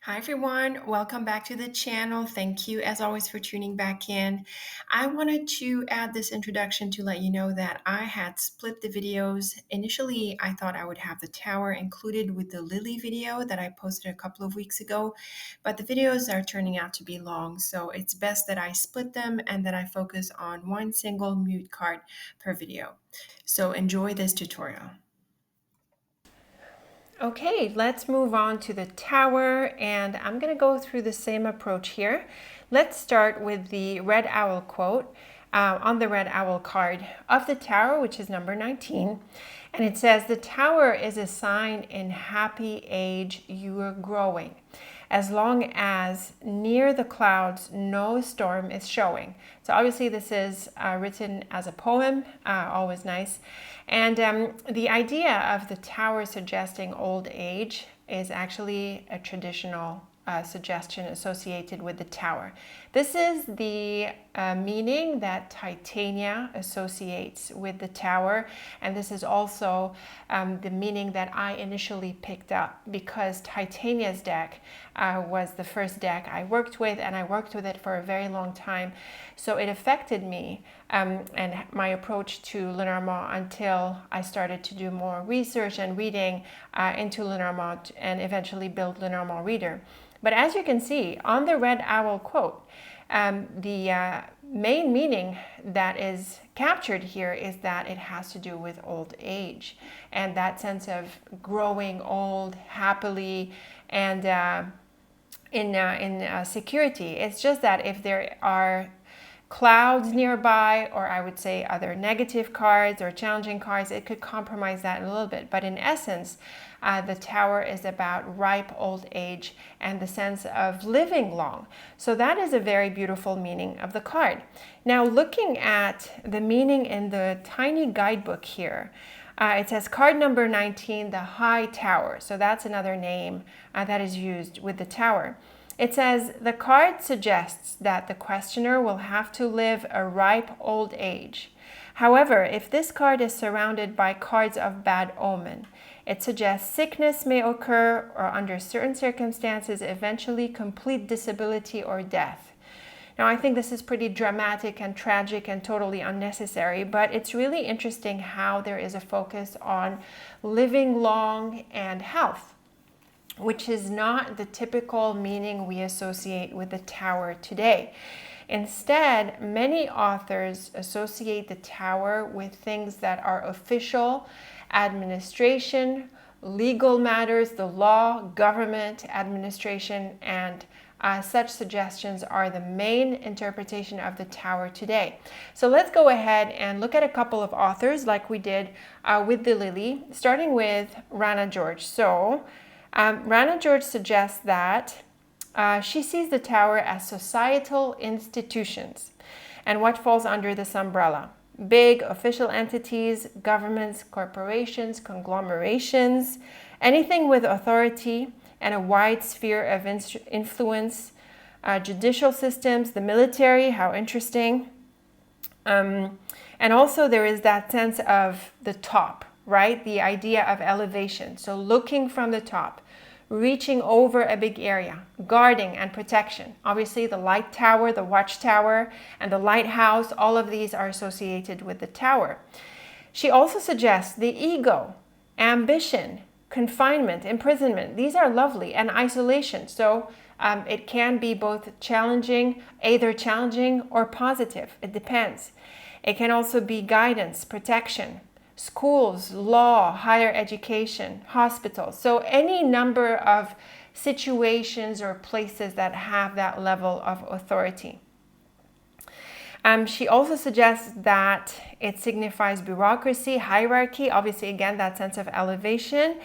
Hi everyone, welcome back to the channel. Thank you as always for tuning back in. I wanted to add this introduction to let you know that I had split the videos. Initially, I thought I would have the tower included with the lily video that I posted a couple of weeks ago, but the videos are turning out to be long, so it's best that I split them and that I focus on one single mute card per video. So enjoy this tutorial. Okay, let's move on to the tower, and I'm going to go through the same approach here. Let's start with the red owl quote on the red owl card of the tower, which is number 19. And it says, "The tower is a sign in happy age you are growing, as long as near the clouds no storm is showing." So obviously this is written as a poem, always nice. And the idea of the tower suggesting old age is actually a traditional suggestion associated with the tower. This is the meaning that Titania associates with the tower, and this is also the meaning that I initially picked up because Titania's deck was the first deck I worked with, and I worked with it for a very long time, so it affected me and my approach to Lenormand until I started to do more research and reading into Lenormand and eventually build Lenormand Reader. But as you can see on the red owl quote, the main meaning that is captured here is that it has to do with old age and that sense of growing old happily and in security. It's just that if there are clouds nearby, or I would say other negative cards or challenging cards, it could compromise that a little bit. But in essence, the tower is about ripe old age and the sense of living long. So that is a very beautiful meaning of the card. Now, looking at the meaning in the tiny guidebook here, it says card number 19, the High Tower. So that's another name that is used with the tower. It says, the card suggests that the questioner will have to live a ripe old age. However, if this card is surrounded by cards of bad omen, it suggests sickness may occur or under certain circumstances, eventually complete disability or death. Now, I think this is pretty dramatic and tragic and totally unnecessary, but it's really interesting how there is a focus on living long and health, which is not the typical meaning we associate with the tower today. Instead, many authors associate the tower with things that are official, administration, legal matters, the law, government, administration, and such suggestions are the main interpretation of the tower today. So let's go ahead and look at a couple of authors like we did with the lily, starting with Rana George. So Rana George suggests that she sees the tower as societal institutions and what falls under this umbrella. Big official entities, governments, corporations, conglomerations, anything with authority and a wide sphere of influence, judicial systems, the military, how interesting. And also there is that sense of the top, right? The idea of elevation. So looking from the top, reaching over a big area, guarding and protection. Obviously the light tower, the watchtower, and the lighthouse, all of these are associated with the tower. She also suggests the ego, ambition, confinement, imprisonment. These are lovely, and isolation. So it can be both challenging, either challenging or positive. It depends. It can also be guidance, protection, schools, law, higher education, hospitals. So any number of situations or places that have that level of authority. She also suggests that it signifies bureaucracy, hierarchy, obviously again that sense of elevation.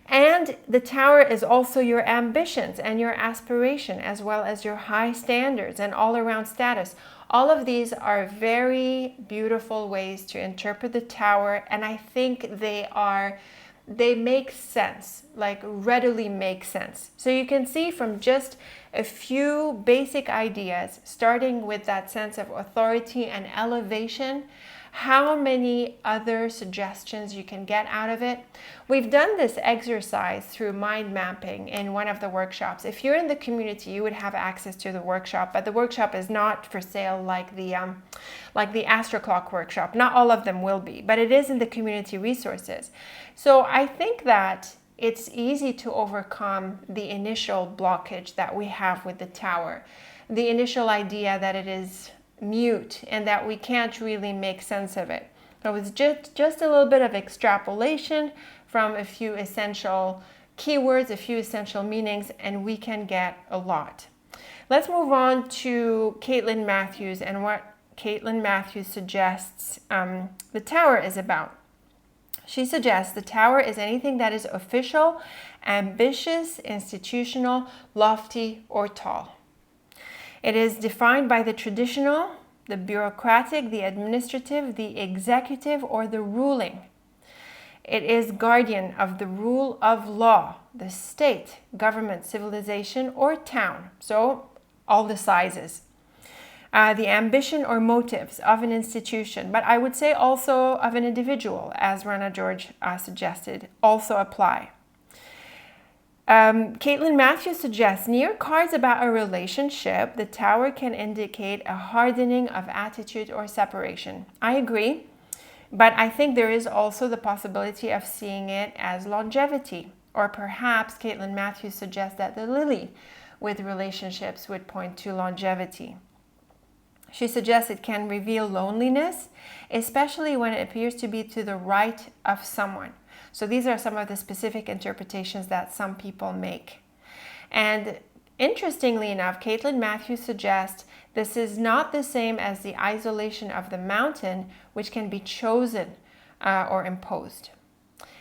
And the tower is also your ambitions and your aspiration, as well as your high standards and all-around status. All of these are very beautiful ways to interpret the tower, and I think they make sense, like readily make sense. So you can see from just a few basic ideas, starting with that sense of authority and elevation, how many other suggestions you can get out of it. We've done this exercise through mind mapping in one of the workshops. If you're in the community, you would have access to the workshop, but the workshop is not for sale like the Astro Clock workshop. Not all of them will be, but it is in the community resources. So I think that it's easy to overcome the initial blockage that we have with the tower. The initial idea that it is mute and that we can't really make sense of it. So it's just a little bit of extrapolation from a few essential keywords, a few essential meanings, and we can get a lot. Let's move on to Caitlin Matthews and what Caitlin Matthews suggests the tower is about. She suggests the tower is anything that is official, ambitious, institutional, lofty, or tall. It is defined by the traditional, the bureaucratic, the administrative, the executive, or the ruling. It is guardian of the rule of law, the state, government, civilization, or town. So all the sizes. The ambition or motives of an institution, but I would say also of an individual, as Rana George suggested, also apply. Caitlin Matthews suggests near cards about a relationship, the tower can indicate a hardening of attitude or separation. I agree, but I think there is also the possibility of seeing it as longevity, or perhaps Caitlin Matthews suggests that the lily with relationships would point to longevity. She suggests it can reveal loneliness, especially when it appears to be to the right of someone. So these are some of the specific interpretations that some people make. And interestingly enough, Caitlin Matthews suggests this is not the same as the isolation of the mountain, which can be chosen or imposed.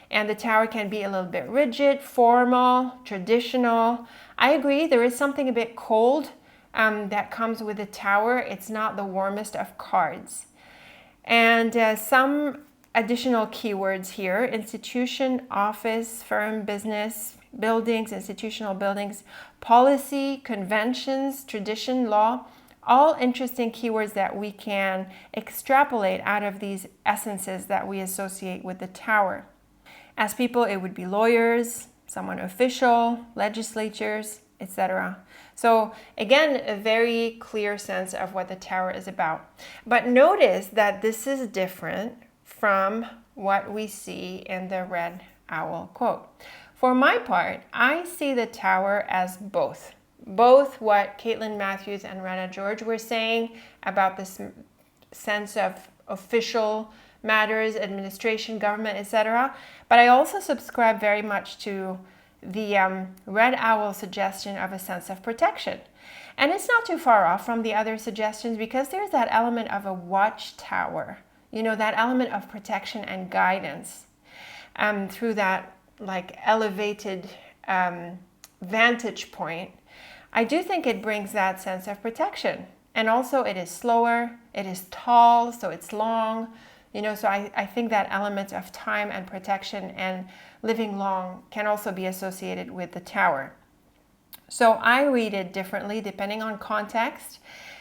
And the tower can be a little bit rigid, formal, traditional. I agree, there is something a bit cold that comes with the tower. It's not the warmest of cards. And some additional keywords here: institution, office, firm, business, buildings, institutional buildings, policy, conventions, tradition, law, all interesting keywords that we can extrapolate out of these essences that we associate with the tower. As people, it would be lawyers, someone official, legislatures, etc. So again, a very clear sense of what the tower is about. But notice that this is different from what we see in the Red Owl quote. For my part, I see the tower as both what Caitlin Matthews and Rana George were saying about this sense of official matters, administration, government, etc. But I also subscribe very much to the Red Owl suggestion of a sense of protection. And it's not too far off from the other suggestions, because there's that element of a watchtower, that element of protection and guidance through that elevated vantage point. I do think it brings that sense of protection. And also it is slower, it is tall, so it's long. So I think that element of time and protection and living long can also be associated with the tower. So I read it differently depending on context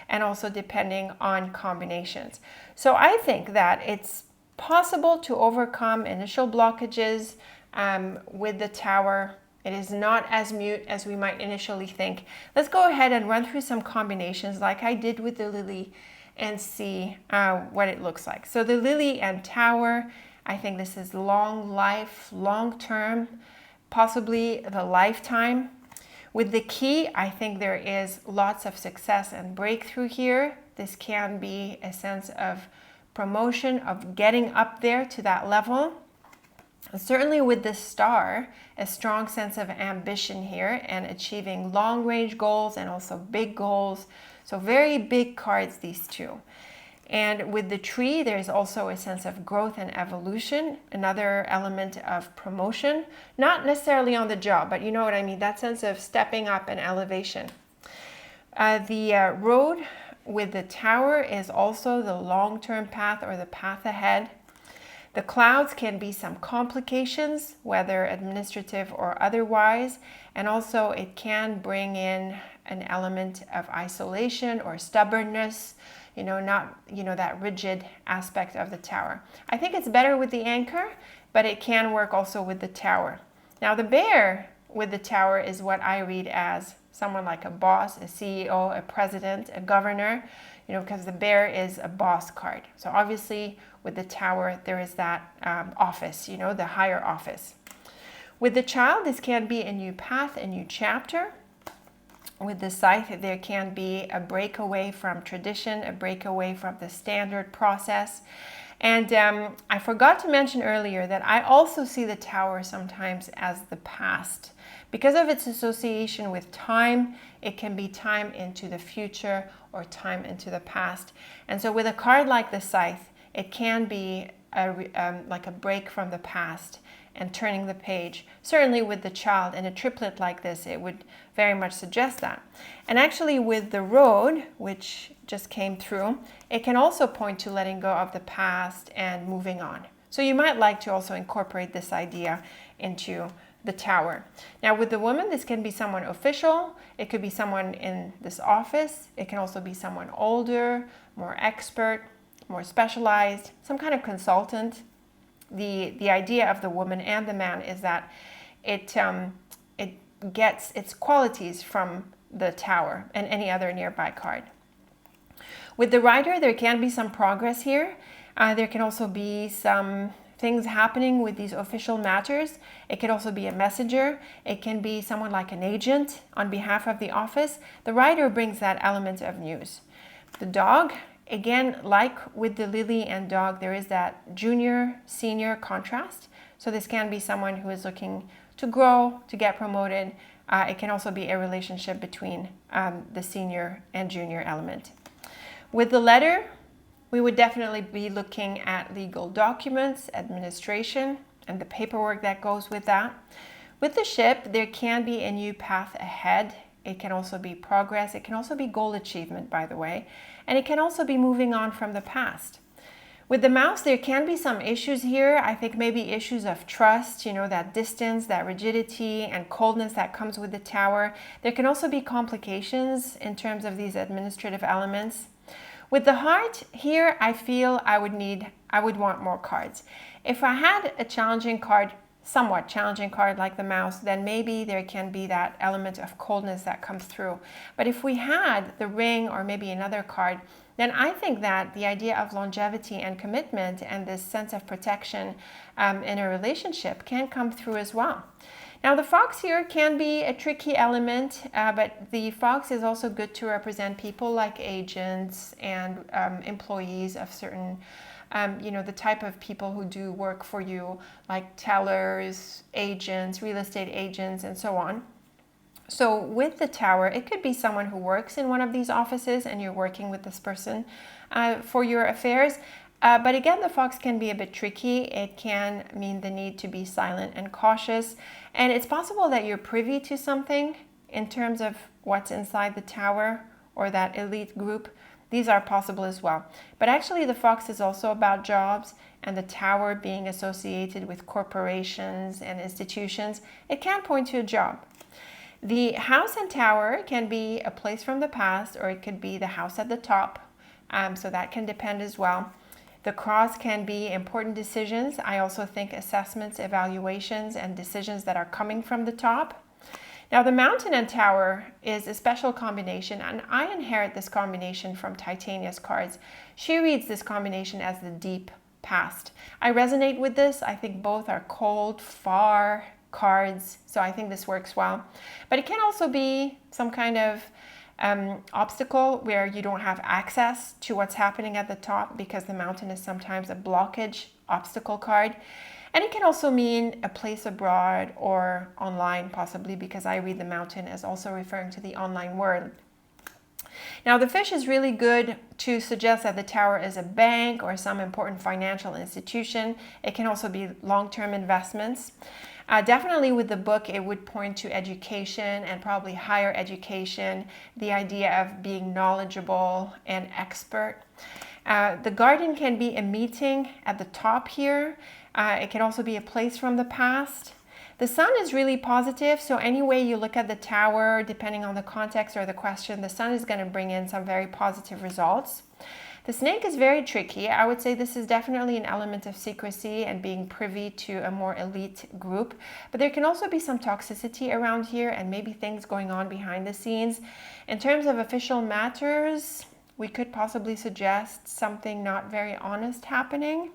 and also depending on combinations. So I think that it's possible to overcome initial blockages with the tower. It is not as mute as we might initially think. Let's go ahead and run through some combinations like I did with the lily and see what it looks like. So the lily and tower, I think this is long life, long term, possibly the lifetime. With the key, I think there is lots of success and breakthrough here. This can be a sense of promotion, of getting up there to that level. Certainly with the star, a strong sense of ambition here and achieving long range goals and also big goals. So very big cards, these two. And with the tree, there's also a sense of growth and evolution, another element of promotion, not necessarily on the job, but you know what I mean, that sense of stepping up and elevation. The road with the tower is also the long-term path or the path ahead. The clouds can be some complications, whether administrative or otherwise, and also it can bring in an element of isolation or stubbornness, not, that rigid aspect of the tower. I think it's better with the anchor, but it can work also with the tower. Now the bear with the tower is what I read as someone like a boss, a CEO, a president, a governor, because the bear is a boss card. So obviously with the tower, there is that office, the higher office. With the child, this can be a new path, a new chapter. With the scythe, there can be a breakaway from tradition, a breakaway from the standard process. And I forgot to mention earlier that I also see the tower sometimes as the past. Because of its association with time, it can be time into the future or time into the past. And so with a card like the scythe, it can be like a break from the past and turning the page. Certainly with the child in a triplet like this, it would very much suggest that. And actually with the road, which just came through, it can also point to letting go of the past and moving on. So you might like to also incorporate this idea into the tower. Now with the woman, this can be someone official. It could be someone in this office. It can also be someone older, more expert, more specialized, some kind of consultant. The idea of the woman and the man is that it gets its qualities from the tower and any other nearby card. With the rider, there can be some progress here. There can also be some things happening with these official matters. It could also be a messenger. It can be someone like an agent on behalf of the office. The rider brings that element of news. The dog, again, like with the lily and dog, there is that junior-senior contrast. So this can be someone who is looking to grow, to get promoted. It can also be a relationship between the senior and junior element. With the letter, we would definitely be looking at legal documents, administration, and the paperwork that goes with that. With the ship, there can be a new path ahead. It can also be progress. It can also be goal achievement, by the way. And it can also be moving on from the past. With the mouse, there can be some issues here. I think maybe issues of trust, that distance, that rigidity and coldness that comes with the tower. There can also be complications in terms of these administrative elements. With the heart, here I feel I would want more cards. If I had a challenging card, somewhat challenging card like the mouse, then maybe there can be that element of coldness that comes through. But if we had the ring or maybe another card, then I think that the idea of longevity and commitment and this sense of protection in a relationship can come through as well. Now the fox here can be a tricky element, but the fox is also good to represent people like agents and employees of certain the type of people who do work for you, like tellers, agents, real estate agents, and so on. So with the tower, it could be someone who works in one of these offices and you're working with this person for your affairs. But again, the fox can be a bit tricky. It can mean the need to be silent and cautious. And it's possible that you're privy to something in terms of what's inside the tower or that elite group. These are possible as well. But actually the fox is also about jobs, and the tower being associated with corporations and institutions, it can point to a job. The house and tower can be a place from the past, or it could be the house at the top. So that can depend as well. The cross can be important decisions. I also think assessments, evaluations, and decisions that are coming from the top. Now the mountain and tower is a special combination, and I inherit this combination from Titania's cards. She reads this combination as the deep past. I resonate with this. I think both are cold, far cards, so I think this works well. But it can also be some kind of obstacle where you don't have access to what's happening at the top, because the mountain is sometimes a blockage obstacle card. And it can also mean a place abroad or online, possibly, because I read the mountain as also referring to the online world. Now the fish is really good to suggest that the tower is a bank or some important financial institution. It can also be long-term investments. Definitely with the book, it would point to education and probably higher education, the idea of being knowledgeable and expert. The garden can be a meeting at the top here. It can also be a place from the past. The sun is really positive, so any way you look at the tower, depending on the context or the question, the sun is going to bring in some very positive results. The snake is very tricky. I would say this is definitely an element of secrecy and being privy to a more elite group, but there can also be some toxicity around here and maybe things going on behind the scenes. In terms of official matters, we could possibly suggest something not very honest happening.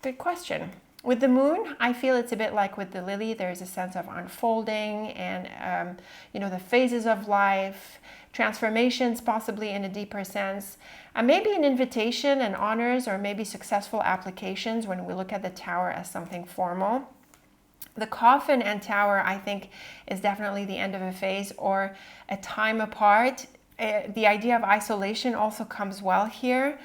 Good question. With the moon, I feel it's a bit like with the lily. There's a sense of unfolding and, the phases of life, transformations possibly in a deeper sense, and maybe an invitation and honors or maybe successful applications when we look at the tower as something formal. The coffin and tower, I think, is definitely the end of a phase or a time apart. The idea of isolation also comes well here.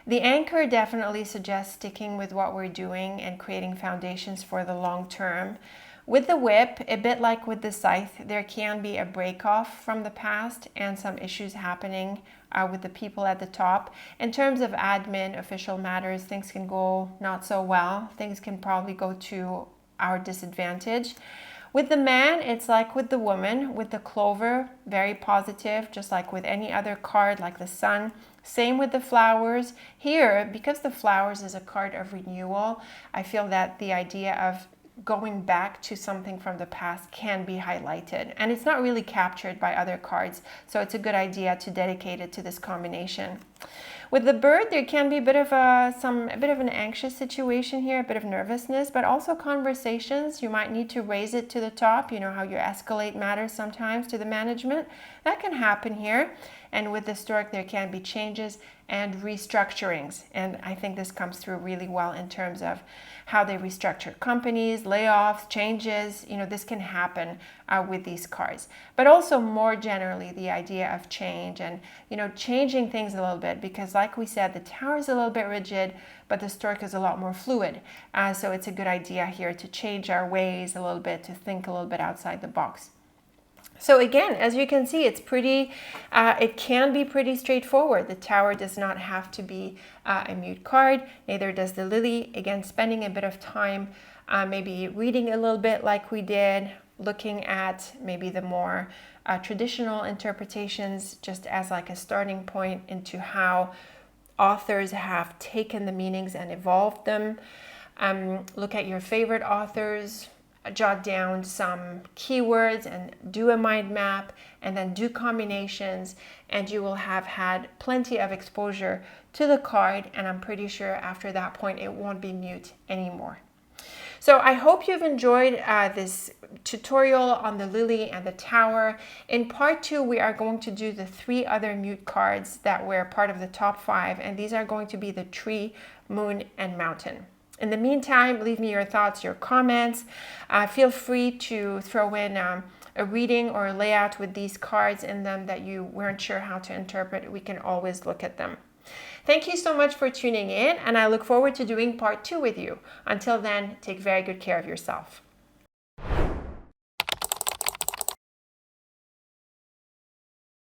The anchor definitely suggests sticking with what we're doing and creating foundations for the long term. With the whip, a bit like with the scythe, there can be a break off from the past and some issues happening with the people at the top. In terms of admin, official matters, things can go not so well. Things can probably go to our disadvantage. With the man, it's like with the woman. With the clover, very positive, just like with any other card, like the sun. Same with the flowers. Here, because the flowers is a card of renewal, I feel that the idea of going back to something from the past can be highlighted, and it's not really captured by other cards, so it's a good idea to dedicate it to this combination. With the bird, there can be a bit of an anxious situation here, a bit of nervousness, but also conversations. You might need to raise it to the top. You know how you escalate matters sometimes to the management. That can happen here. And with the stork, there can be changes and restructurings. And I think this comes through really well in terms of how they restructure companies, layoffs, changes. This can happen with these cards. But also more generally, the idea of change and, changing things a little bit, because like we said, the tower is a little bit rigid, but the stork is a lot more fluid. So it's a good idea here to change our ways a little bit, to think a little bit outside the box. So again, as you can see, it can be pretty straightforward. The tower does not have to be a mute card, neither does the lily. Again, spending a bit of time, maybe reading a little bit like we did, looking at maybe the more traditional interpretations just as like a starting point into how authors have taken the meanings and evolved them. Look at your favorite authors, jot down some keywords and do a mind map, and then do combinations, and you will have had plenty of exposure to the card, and I'm pretty sure after that point it won't be mute anymore. So I hope you've enjoyed this tutorial on the lily and the tower. In part 2, we are going to do the 3 other mute cards that were part of the top 5, and these are going to be the tree, moon, and mountain. In the meantime, leave me your thoughts, your comments. Feel free to throw in a reading or a layout with these cards in them that you weren't sure how to interpret. We can always look at them. Thank you so much for tuning in, and I look forward to doing part 2 with you. Until then, take very good care of yourself.